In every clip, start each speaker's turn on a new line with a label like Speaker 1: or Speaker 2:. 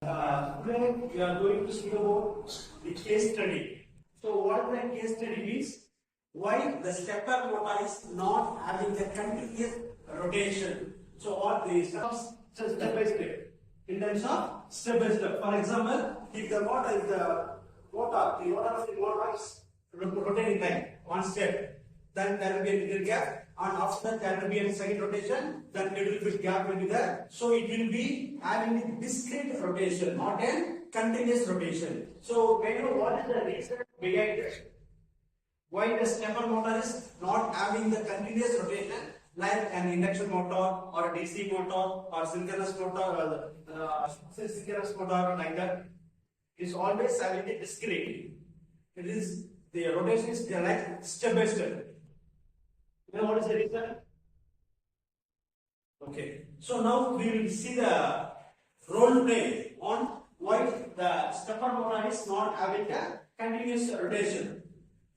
Speaker 1: Today we are going to speak about the case study. So what the case study means? Why the stepper motor is not having the continuous rotation. So what the steps step by step. In terms of step by step. For example, if the motor is the rotor of the motor is rotating like one step, then there will be a little gap, and after that there will be a second rotation, then little bit gap will be there. So it will be having a discrete rotation, not a continuous rotation. So may you know what is the reason behind it? Why the stepper motor is not having the continuous rotation like an induction motor or a DC motor or synchronous motor or synchronous motor like that? It's always having a discrete. It is the rotation is like step by step. You know what is the reason? Okay. So now we will see the role play on why the stepper motor is not having a continuous rotation.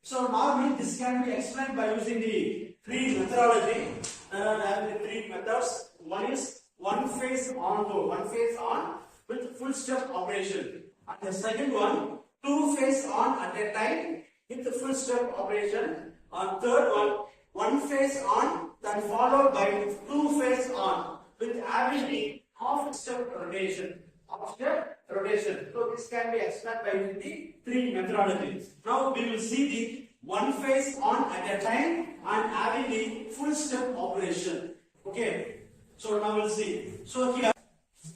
Speaker 1: So normally this can be explained by using the three methodology. There are three methods. One is one phase on mode, one phase on with full step operation. And the second one, two phase on at a time with the full step operation. And third one phase on, then followed by two phase on with having the half step rotation. Half step rotation. So this can be explained by using the three methodologies. Now we will see the one phase on at a time and having the full step operation. Okay. So now we'll see. So here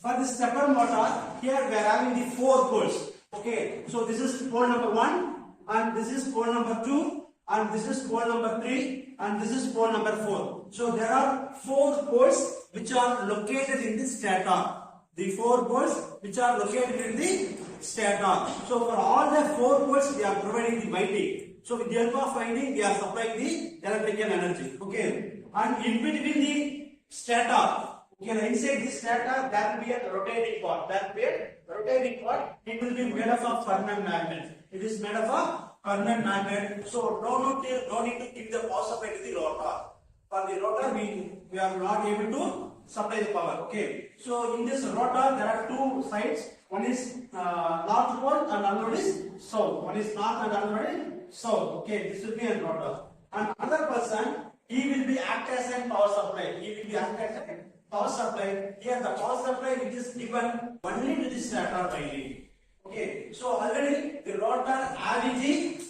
Speaker 1: for the stepper motor, here we are having the four poles. Okay. So this is pole number 1, and this is pole number 2, and this is pole number 3, and this is pole number 4. So there are 4 poles which are located in the stator. The 4 poles which are located in the stator. So for all the 4 poles, they are providing the winding. So with the help of winding, they are supplying the electrical energy. Okay. And in between the stator, okay, inside the stator, there will be a rotating part. That will be a rotating part. It will be made up of permanent magnet. It is made up of permanent magnet. So no need to give the power supply to the rotor. For the rotor, we are not able to supply the power. Okay. So in this rotor, there are 2 sides. One is north pole and another is south. One is north and another is south. Okay. This will be a rotor. And another person, he will be act as a power supply. He will be act as a power supply. Here the power supply which is given only to the stator winding. Okay. So already the rotor having the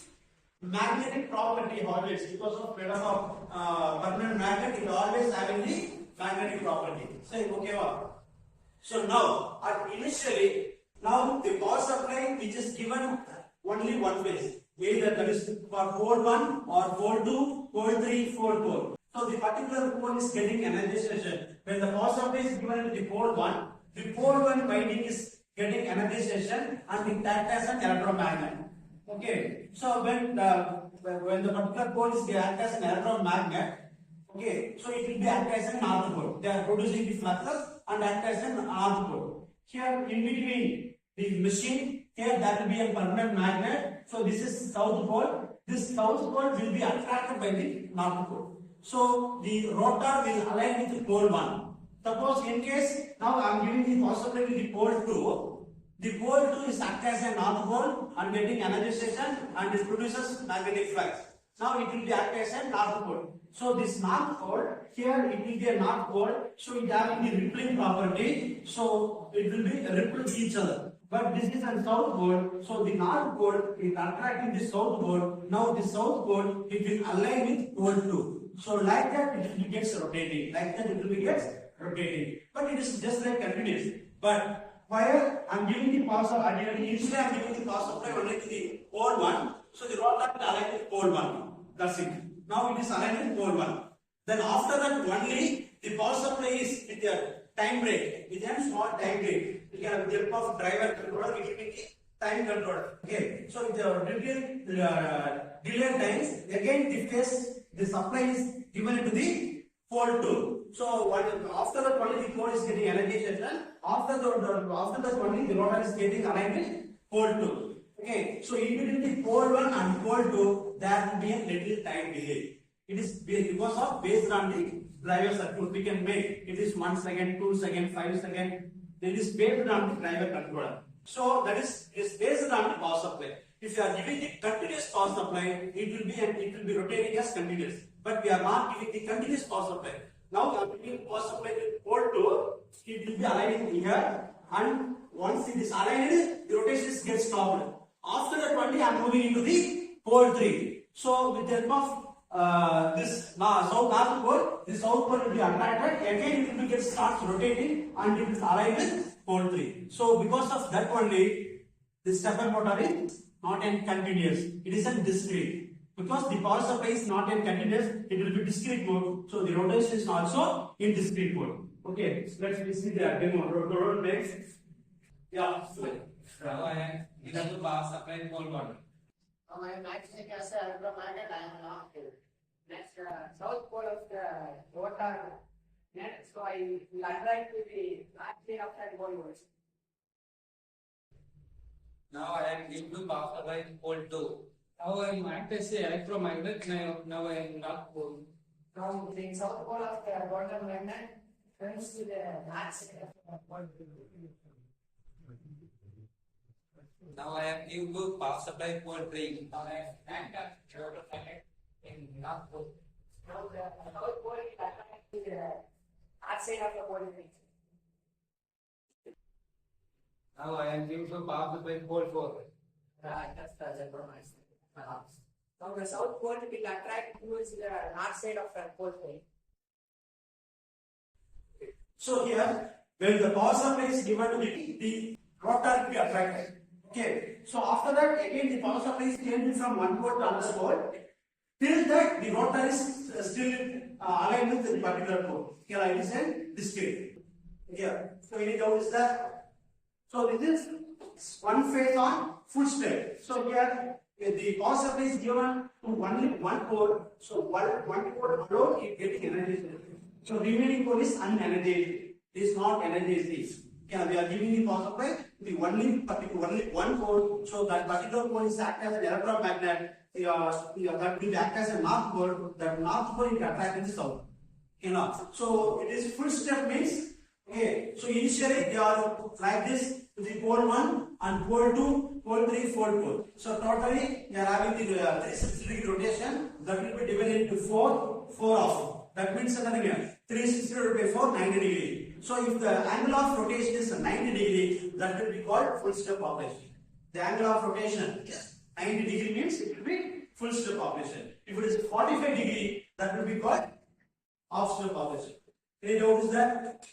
Speaker 1: magnetic property always, because of made up of permanent magnet, it always having the magnetic property. Say okay. So now initially, now the power supply which is given only one phase, either that is for pole 1 or pole 2, pole 3, pole 4. So the particular pole is getting energization. When the power supply is given to the pole 1, the pole 1 winding is getting energization and it acts as an electromagnet. Okay. So when the particular pole is act as an electromagnet, okay, so it will be act as an north pole. They are producing the fluxes and act as an north pole. Here in between the machine, here that will be a permanent magnet. So this is south pole. This south pole will be attracted by the north pole. So the rotor will align with the pole 1. Suppose in case now I am giving the power supply to the pole 2. The pole 2 is act as a north pole and getting energization and it produces magnetic flux. Now it will be act as a north pole. So this north pole, here it will be a north pole, so it having the rippling property, so it will be ripple each other. But this is a south pole, so the north pole is attracting the south pole. Now the south pole, it will align with pole 2. So like that it will get rotating. Like that it will get rotating. But it is just like continuous. But while I am giving the power supply, initially I am giving the power supply only to the pole 1, so the rotor will align with pole 1. That's it. Now it is aligned with pole 1. Then after that only the power supply is with a time break, with a small time break. You can with the help of driver controller, it will be time controller. Okay. So with the delay times, again the supply is given to the pole 2. So after that only the pole is getting energization. After that only the rotor is getting aligned with pole 2. Okay. So in between the pole 1 and pole 2, there will be a little time delay. It is because of based on the driver circuit. We can make it is 1 second, 2 seconds, 5 seconds, It is based on the driver controller. So that is based on the power supply. If you are giving the continuous power supply, it will be rotating as continuous. But we are not giving the continuous power supply. Now we are giving power supply to pole 2. It will be aligned here, and once it is aligned, the rotation gets stopped. After that only I am moving into the pole 3. So with the help of this south north pole, this south pole will be attracted. Again it will get starts rotating and it will align with pole 3. So because of that only, this stepper motor is not in continuous. It is in discrete. Because the power supply is not in continuous, it will be discrete mode. So the rotation is also in discrete mode. Okay, so let's see the demo. Rotor next. Yeah.
Speaker 2: Now I am in the power supply pole 1.
Speaker 3: I am actually as a electromagnet, I am not here. Next, south pole of the rotor net, so I will attract to the battery of that pole.
Speaker 2: Now I am into power supply pole 2.
Speaker 4: Now I am act as a electromagnet. Now I am not pole.
Speaker 3: From the south pole of the rotor magnet turns to the north side of the pole.
Speaker 2: Now I am into power supply pole 3.
Speaker 4: Now I am act as rotor magnet in not pole.
Speaker 3: Now the south pole is attracted to the north side of the pole.
Speaker 2: Now I am into power supply pole 4.
Speaker 3: That's the compromise. Now the south pole will attract towards the north side of the pole.
Speaker 1: So here, when the power supply is given to the rotor will be attracted. Okay. So after that, again the power supply is changed from one pole to another pole. Till that, the rotor is still aligned with the particular pole. Here I understand discrete. Here. So any doubt is that? So this is one phase on full step. So here the power supply is given to one pole. So one pole alone is getting energized. So remaining pole is unenergized. It is not energized. Yeah, we are giving the power supply to the only one pole. So that particular pole is act as an electromagnet. That will act as a north pole. That north pole is attracting the south. So it is full step means, okay. So initially they are like this to the pole 1 and pole 2, pole 3, pole 4. So totally they are having the 360 degree rotation. That will be divided into 4 off. That means something here. 360 divided by 4, 90 degree. So if the angle of rotation is 90 degree, that will be called full step operation. The angle of rotation, 90 degree means it will be full step operation. If it is 45 degree, that will be called half step operation. Any doubt is that?